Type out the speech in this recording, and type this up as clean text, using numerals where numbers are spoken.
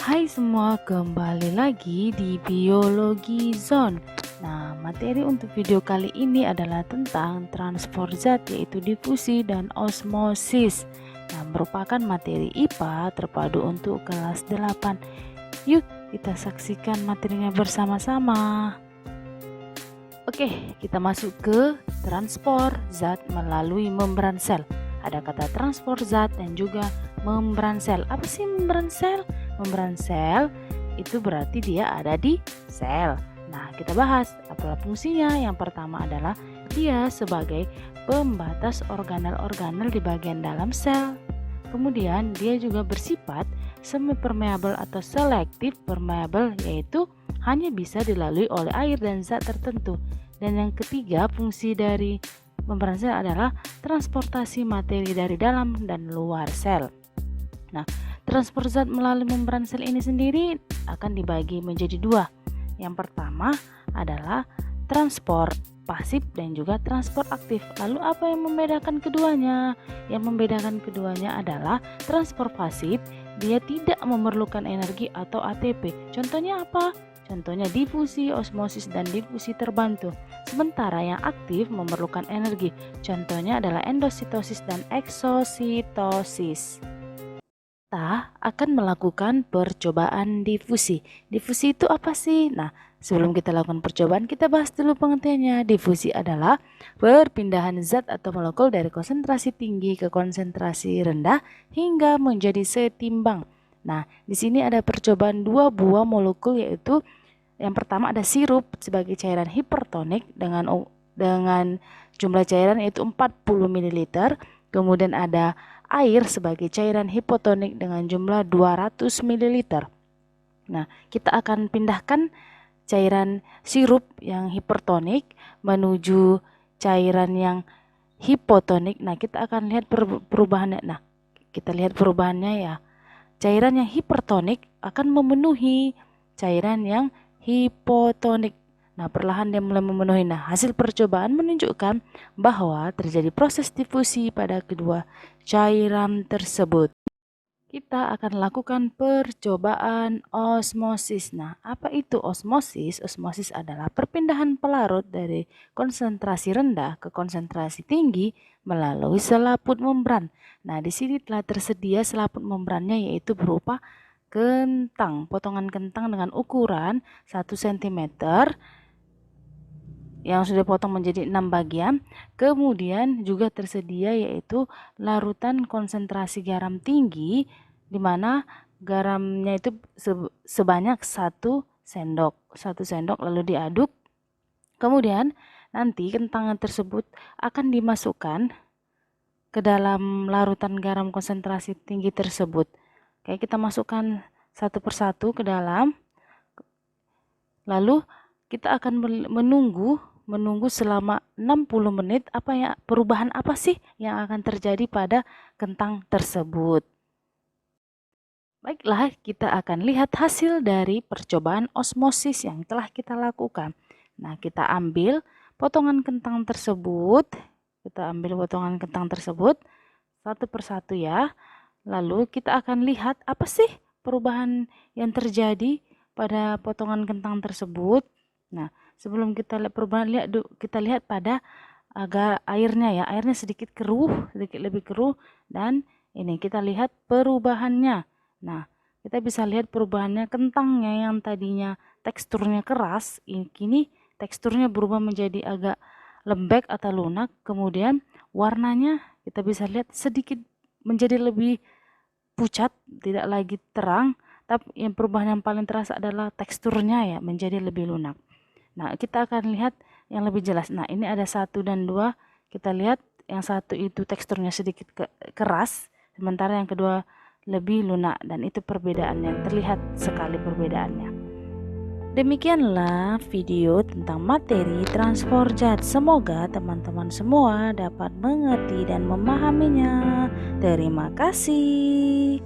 Hai semua, kembali lagi di Biologi Zone. Nah, materi untuk video kali ini adalah tentang transport zat, yaitu difusi dan osmosis. Nah, merupakan materi IPA terpadu untuk kelas 8. Yuk, kita saksikan materinya bersama-sama. Oke, kita masuk ke transport zat melalui membran sel. Ada kata transport zat dan juga membran sel. Apa sih membran sel? Membran sel itu berarti dia ada di sel. Nah, kita bahas apa fungsinya. Yang pertama adalah dia sebagai pembatas organel-organel di bagian dalam sel. Kemudian dia juga bersifat semi permeable atau selektif permeable, yaitu hanya bisa dilalui oleh air dan zat tertentu. Dan yang ketiga, fungsi dari membran sel adalah transportasi materi dari dalam dan luar sel. Nah, transport zat melalui membran sel ini sendiri akan dibagi menjadi dua. Yang pertama adalah transport pasif dan juga transport aktif. Lalu apa yang membedakan keduanya? Yang membedakan keduanya adalah transport pasif, dia tidak memerlukan energi atau ATP. Contohnya apa? Contohnya difusi, osmosis, dan difusi terbantu. Sementara yang aktif memerlukan energi. Contohnya adalah endositosis dan eksositosis. Kita akan melakukan percobaan difusi. Difusi itu apa sih? Nah, sebelum kita lakukan percobaan, kita bahas dulu pengertiannya. Difusi adalah perpindahan zat atau molekul dari konsentrasi tinggi ke konsentrasi rendah hingga menjadi setimbang. Nah, di sini ada percobaan dua buah molekul, yaitu yang pertama ada sirup sebagai cairan hipertonik dengan jumlah cairan yaitu 40 ml. Kemudian ada air sebagai cairan hipotonik dengan jumlah 200 ml. Nah, kita akan pindahkan cairan sirup yang hipertonik menuju cairan yang hipotonik. Nah, kita akan lihat perubahannya. Nah, kita lihat perubahannya ya. Cairan yang hipertonik akan memenuhi cairan yang hipotonik. Nah, perlahan dia mulai memenuhi. Nah, hasil percobaan menunjukkan bahwa terjadi proses difusi pada kedua cairan tersebut. Kita akan lakukan percobaan osmosis. Nah, apa itu osmosis? Osmosis adalah perpindahan pelarut dari konsentrasi rendah ke konsentrasi tinggi melalui selaput membran. Nah, di sini telah tersedia selaput membrannya, yaitu berupa kentang, potongan kentang dengan ukuran 1 cm yang sudah potong menjadi 6 bagian. Kemudian juga tersedia yaitu larutan konsentrasi garam tinggi, di mana garamnya itu sebanyak 1 sendok lalu diaduk. Kemudian nanti kentang tersebut akan dimasukkan ke dalam larutan garam konsentrasi tinggi tersebut. Kayak kita masukkan satu persatu ke dalam. Lalu kita akan menunggu selama 60 menit perubahan apa sih yang akan terjadi pada kentang tersebut. Baiklah, kita akan lihat hasil dari percobaan osmosis yang telah kita lakukan. Nah, kita ambil potongan kentang tersebut. Satu persatu ya. Lalu kita akan lihat apa sih perubahan yang terjadi pada potongan kentang tersebut. Nah, sebelum kita lihat perubahan, kita lihat pada agak airnya ya. Airnya sedikit lebih keruh, dan ini kita lihat perubahannya. Nah, kita bisa lihat perubahannya, kentangnya yang tadinya teksturnya keras, kini teksturnya berubah menjadi agak lembek atau lunak. Kemudian warnanya kita bisa lihat sedikit menjadi lebih pucat, tidak lagi terang. Tapi yang perubahan yang paling terasa adalah teksturnya ya, menjadi lebih lunak. Nah, kita akan lihat yang lebih jelas. Nah, ini ada 1 dan 2. Kita lihat yang satu itu teksturnya sedikit keras, sementara yang kedua lebih lunak, dan itu perbedaannya. Terlihat sekali perbedaannya. Demikianlah video tentang materi transport zat. Semoga teman-teman semua dapat mengerti dan memahaminya. Terima kasih.